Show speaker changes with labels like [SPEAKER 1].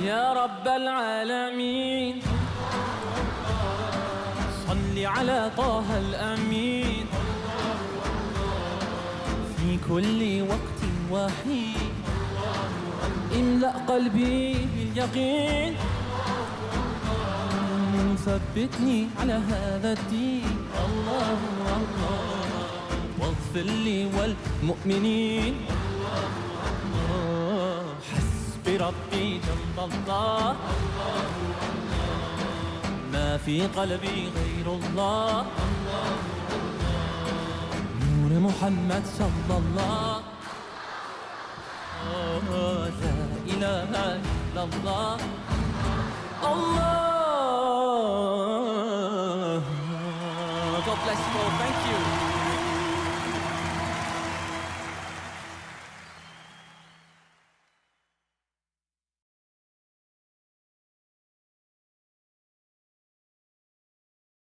[SPEAKER 1] يا رب العالمين صل على طه الأمين في كل وقت وحين املأ قلبي باليقين ثبتني على هذا الدين الله الله واغفر لي والمؤمنين حسبي ربي جنب الله ما في قلبي غير الله نور محمد صلى الله لا إله إلا الله الله. God bless you all. Thank you.